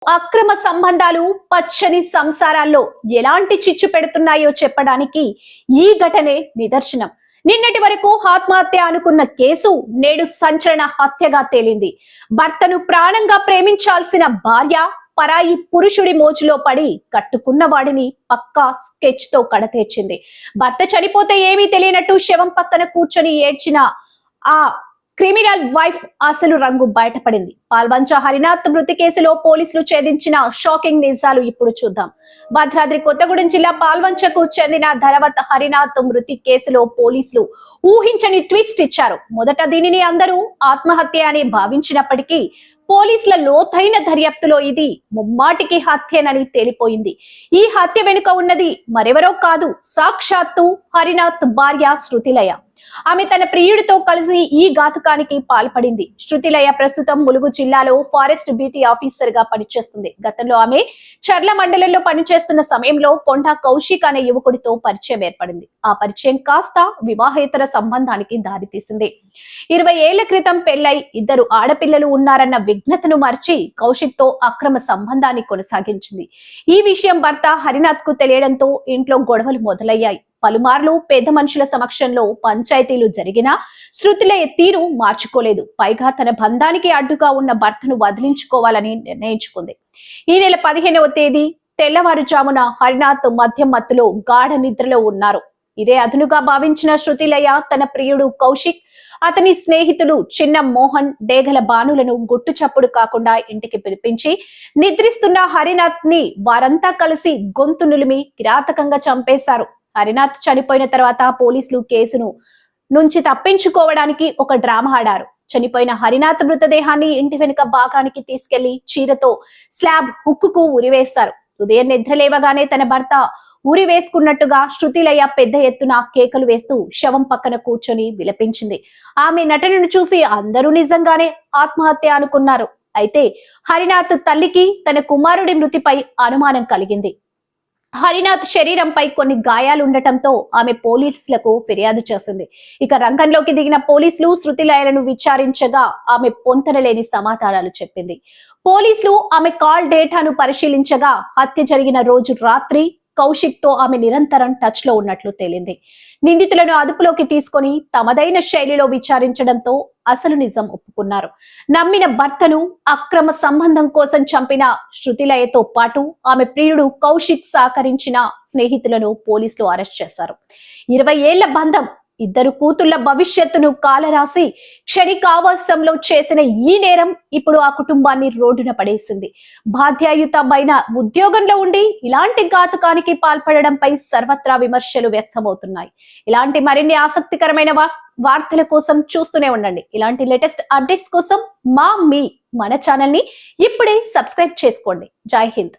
అక్రమ సంబంధాలు పచ్చని సంసారాల్లో ఎలాంటి చిచ్చు పెడుతున్నాయో చెప్పడానికి ఈ ఘటనే నిదర్శనం. నిన్నటి వరకు ఆత్మహత్య అనుకున్న కేసు నేడు సంచలన హత్యగా తేలింది. భర్తను ప్రాణంగా ప్రేమించాల్సిన భార్య పరాయి పురుషుడి మోజులో పడి కట్టుకున్న వాడిని పక్కా స్కెచ్ తో కడతీర్చింది. భర్త చనిపోతే ఏమీ తెలియనట్టు శవం పక్కన కూర్చొని ఏడ్చిన ఆ క్రిమినల్ వైఫ్ అసలు రంగు బయటపడింది. పాల్వంచ హరినాథ్ మృతి కేసులో పోలీసులు ఛేదించిన షాకింగ్ నిజాలు ఇప్పుడు చూద్దాం. భద్రాద్రి కొత్తగూడెం జిల్లా పాల్వంచకు చెందిన ధరవత్ హరినాథ్ మృతి కేసులో పోలీసులు ఊహించని ట్విస్ట్ ఇచ్చారు. మొదట దీనిని అందరూ ఆత్మహత్య అని భావించినప్పటికీ పోలీసుల లోతైన దర్యాప్తులో ఇది ముమ్మాటికి హత్యనని తేలిపోయింది. ఈ హత్య వెనుక ఉన్నది మరెవరో కాదు, సాక్షాత్తు హరినాథ్ భార్య శృతిలయ. ఆమె తన ప్రియుడితో కలిసి ఈ ఘాతుకానికి పాల్పడింది. శృతిలయ ప్రస్తుతం ములుగు జిల్లాలో ఫారెస్ట్ బ్యూటీ ఆఫీసర్ గా పనిచేస్తుంది. గతంలో ఆమె చర్ల మండలంలో పనిచేస్తున్న సమయంలో కొండ కౌశిక్ అనే యువకుడితో పరిచయం ఏర్పడింది. ఆ పరిచయం కాస్త వివాహేతర సంబంధానికి దారితీసింది. 20 ఏళ్ల క్రితం పెళ్లై 2 ఆడపిల్లలు ఉన్నారన్న విఘ్నతను మర్చి కౌశిక్ తో అక్రమ సంబంధాన్ని కొనసాగించింది. ఈ విషయం భర్త హరినాథ్ కు తెలియడంతో ఇంట్లో గొడవలు మొదలయ్యాయి. పలుమార్లు పెద్ద మనుషుల సమక్షంలో పంచాయతీలు జరిగినా శృతిలయ తీరు మార్చుకోలేదు. పైగా తన బంధానికి అడ్డుగా ఉన్న భర్తను వదిలించుకోవాలని నిర్ణయించుకుంది. ఈ నెల 15వ తేదీ తెల్లవారుజామున హరినాథ్ మద్యం మత్తులో గాఢ నిద్రలో ఉన్నారు. ఇదే అదునుగా భావించిన శృతిలయ తన ప్రియుడు కౌశిక్, అతని స్నేహితులు చిన్న మోహన్, డేగల బానులను గుట్టు చప్పుడు కాకుండా ఇంటికి పిలిపించి నిద్రిస్తున్న హరినాథ్ ని వారంతా కలిసి గొంతు నులిమి కిరాతకంగా చంపేశారు. హరినాథ్ చనిపోయిన తర్వాత పోలీసులు కేసును నుంచి తప్పించుకోవడానికి ఒక డ్రామా ఆడారు. చనిపోయిన హరినాథ్ మృతదేహాన్ని ఇంటి వెనుక భాగానికి తీసుకెళ్లి చీరతో స్లాబ్ హుక్కుకు ఉరివేశారు. ఉదయం నిద్ర లేవగానే తన భర్త ఉరి వేసుకున్నట్టుగా శృతిలయ పెద్ద ఎత్తున కేకలు వేస్తూ శవం పక్కన కూర్చొని విలపించింది. ఆమె నటనను చూసి అందరూ నిజంగానే ఆత్మహత్య అనుకున్నారు. అయితే హరినాథ్ తల్లికి తన కుమారుడి మృతిపై అనుమానం కలిగింది. హరినాథ్ శరీరంపై కొన్ని గాయాలుండటంతో ఆమె పోలీసులకు ఫిర్యాదు చేసింది. ఇక రంగంలోకి దిగిన పోలీసులు శృతిలయలను విచారించగా ఆమె పొంతనలేని సమాధానాలు చెప్పింది. పోలీసులు ఆమె కాల్ డేటాను పరిశీలించగా హత్య జరిగిన రోజు రాత్రి కౌశిక్ తో ఆమె నిరంతరం టచ్ లో ఉన్నట్లు తేలింది. నిందితులను అదుపులోకి తీసుకొని తమదైన శైలిలో విచారించడంతో అసలు నిజం ఒప్పుకున్నారు. నమ్మిన భర్తను అక్రమ సంబంధం కోసం చంపిన శృతిలయతో పాటు ఆమె ప్రియుడు కౌశిక్ సహకరించిన స్నేహితులను పోలీసులు అరెస్ట్ చేశారు. 20 ఏళ్ల బంధం, 2 కూతుళ్ల భవిష్యత్తును కాలరాసి క్షణికావేశంలో చేసిన ఈ నేరం ఇప్పుడు ఆ కుటుంబాన్ని రోడ్డున పడేసింది. బాధ్యాయుతమైన ఉద్యోగంలో ఉండి ఇలాంటి ఘాతుకానికి పాల్పడడంపై సర్వత్రా విమర్శలు వ్యక్తమవుతున్నాయి. ఇలాంటి మరిన్ని ఆసక్తికరమైన వార్తల కోసం చూస్తూనే ఉండండి. ఇలాంటి లేటెస్ట్ అప్డేట్స్ కోసం మన ఛానల్ ని ఇప్పుడే సబ్స్క్రైబ్ చేసుకోండి. జై హింద్.